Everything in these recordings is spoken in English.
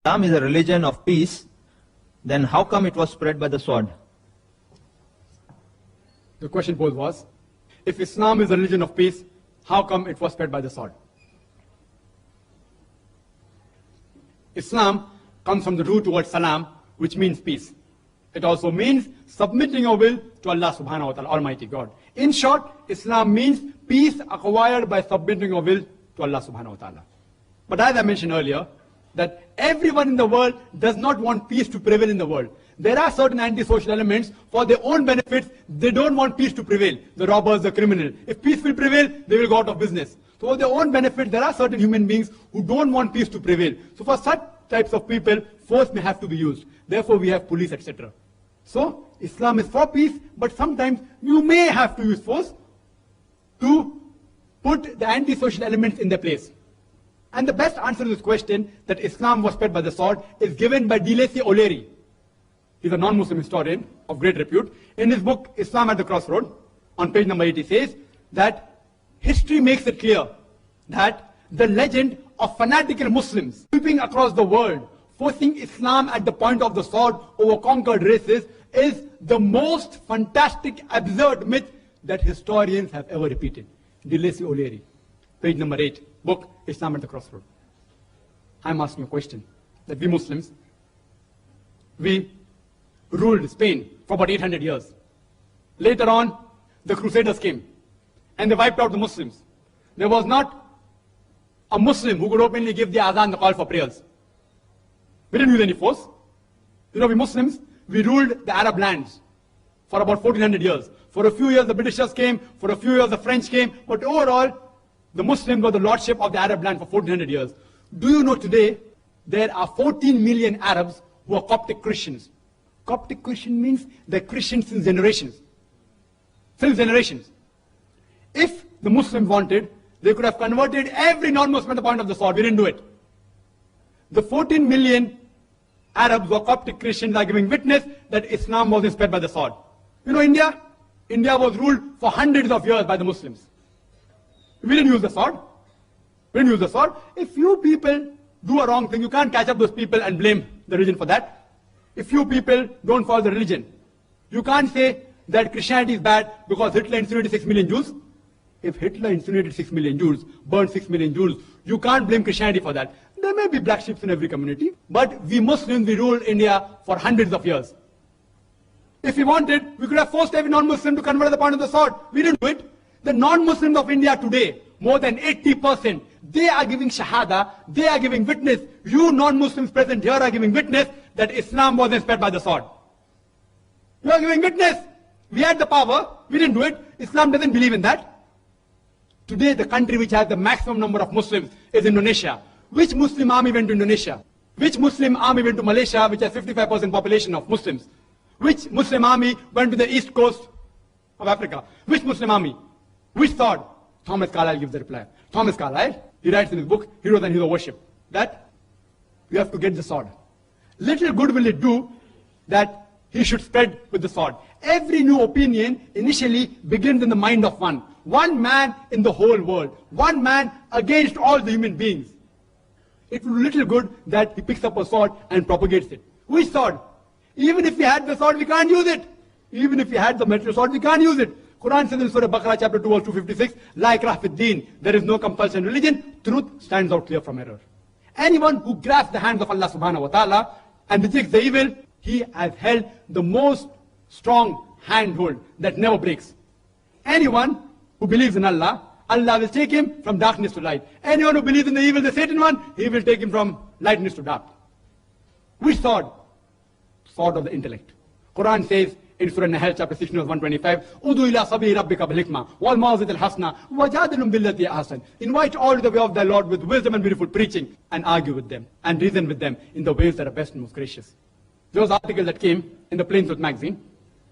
Islam is a religion of peace, then how come it was spread by the sword? The question posed was, if Islam is a religion of peace, how come it was spread by the sword? Islam comes from the root word salam, which means peace. It also means submitting your will to Allah subhanahu wa ta'ala, Almighty God. In short, Islam means peace acquired by submitting your will to Allah subhanahu wa ta'ala. But as I mentioned earlier, that everyone in the world does not want peace to prevail in the world. There are certain antisocial elements for their own benefits. They don't want peace to prevail. The robbers, the criminal. If peace will prevail, they will go out of business. So for their own benefit, there are certain human beings who don't want peace to prevail. So for such types of people, force may have to be used. Therefore, we have police, etc. So Islam is for peace, but sometimes you may have to use force to put the antisocial elements in their place. And the best answer to this question, that Islam was spread by the sword, is given by DeLacy O'Leary. He's a non-Muslim historian of great repute. In his book, Islam at the Crossroad, on page number 8, he says that history makes it clear that the legend of fanatical Muslims sweeping across the world, forcing Islam at the point of the sword over conquered races, is the most fantastic, absurd myth that historians have ever repeated. DeLacy O'Leary, page number 8, book, Islam at the Crossroad. I'm asking a question, that we Muslims, we ruled Spain for about 800 years. Later on, the Crusaders came, and they wiped out the Muslims. There was not a Muslim who could openly give the azan, the call for prayers. We didn't use any force. You know, we Muslims, we ruled the Arab lands for about 1400 years. For a few years, the Britishers came. For a few years, the French came. But overall, the Muslims were the lordship of the Arab land for 1400 years. Do you know today, there are 14 million Arabs who are Coptic Christians. Coptic Christian means they're Christians since generations. Since generations. If the Muslims wanted, they could have converted every non-Muslim at the point of the sword. We didn't do it. The 14 million Arabs or Coptic Christians are giving witness that Islam was spread by the sword. You know India? India was ruled for hundreds of years by the Muslims. We didn't use the sword. We didn't use the sword. If you people do a wrong thing, you can't catch up those people and blame the religion for that. If you people don't follow the religion, you can't say that Christianity is bad because Hitler incinerated 6 million Jews. If Hitler incinerated 6 million Jews, burned 6 million Jews, you can't blame Christianity for that. There may be black sheep in every community, but we Muslims, we ruled India for hundreds of years. If we wanted, we could have forced every non-Muslim to convert at the point of the sword. We didn't do it. The non-Muslims of India today, more than 80%, they are giving shahada, they are giving witness. You non-Muslims present here are giving witness that Islam wasn't spread by the sword. You are giving witness. We had the power, we didn't do it. Islam doesn't believe in that. Today, the country which has the maximum number of Muslims is Indonesia. Which Muslim army went to Indonesia? Which Muslim army went to Malaysia, which has 55% population of Muslims? Which Muslim army went to the east coast of Africa? Which Muslim army? Which sword? Thomas Carlyle gives the reply. Thomas Carlyle, he writes in his book, Heroes and Hero Worship, that you have to get the sword. Little good will it do that he should spread with the sword. Every new opinion initially begins in the mind of one. One man in the whole world. One man against all the human beings. It will do little good that he picks up a sword and propagates it. Which sword? Even if we had the sword, we can't use it. Even if we had the metal sword, we can't use it. Quran says in Surah Baqarah chapter 2 verse 256, La ikrah fid deen, there is no compulsion in religion, truth stands out clear from error. Anyone who grasps the hands of Allah subhanahu wa ta'ala and rejects the evil, he has held the most strong handhold that never breaks. Anyone who believes in Allah, Allah will take him from darkness to light. Anyone who believes in the evil, the Satan one, he will take him from lightness to dark. Which sword? Sword of the intellect. Quran says in Surah Nahl chapter 16 verse 125, Udu ila sabili rabbika bil hikmah wal mawzat al hasna wajadilhum billati ahsan. Invite all to the way of thy Lord with wisdom and beautiful preaching, and argue with them and reason with them in the ways that are best and most gracious. There was an article that came in the Plain Truth magazine.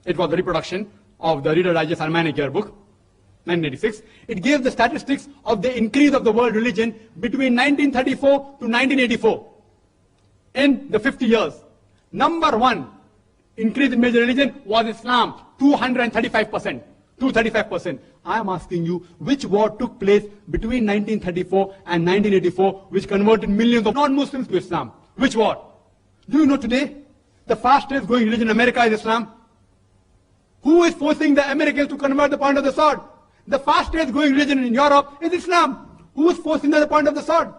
It was a reproduction of the Reader Digest Almanac Yearbook, 1986. It gave the statistics of the increase of the world religion between 1934 to 1984. In the 50 years, number one increase in major religion was Islam, 235%. 235%. I am asking you, which war took place between 1934 and 1984, which converted millions of non-Muslims to Islam? Which war? Do you know today the fastest growing religion in America is Islam? Who is forcing the Americans to convert the point of the sword? The fastest growing religion in Europe is Islam. Who is forcing the point of the sword?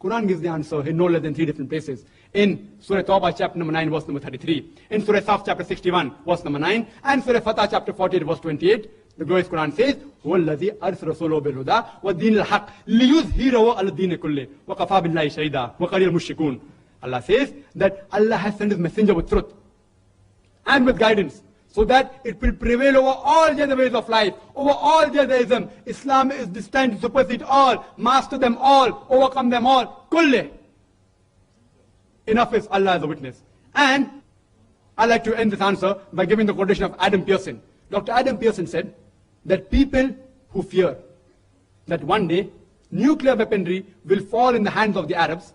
Quran gives the answer in no less than 3 different places. In Surah Tawbah chapter number 9 verse number 33. In Surah Saf chapter 61 verse number 9. And Surah Fatah chapter 48 verse 28. The glorious Quran says, هُوَ الَّذِي أَرْسَلَ رَسُولَهُ بِالْهُدَى وَالدِّينِ الْحَقِّ لِيُظْهِرَهُ عَلَى الدِّينِ كُلِّهِ وَكَفَى بِاللَّهِ شَهِيدًا وَقَلِيلٌ الْمُشْرِكُونَ. Allah says that Allah has sent His messenger with truth and with guidance, so that it will prevail over all the other ways of life, over all the other ism. Islam is destined to supersede all, master them all, overcome them all. Kulli. Enough is Allah as a witness. And I like to end this answer by giving the quotation of Adam Pearson. Dr. Adam Pearson said that people who fear that one day nuclear weaponry will fall in the hands of the Arabs,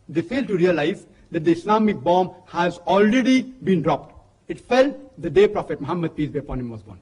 they fail to realize that the Islamic bomb has already been dropped. It fell the day Prophet Muhammad, peace be upon him, was born.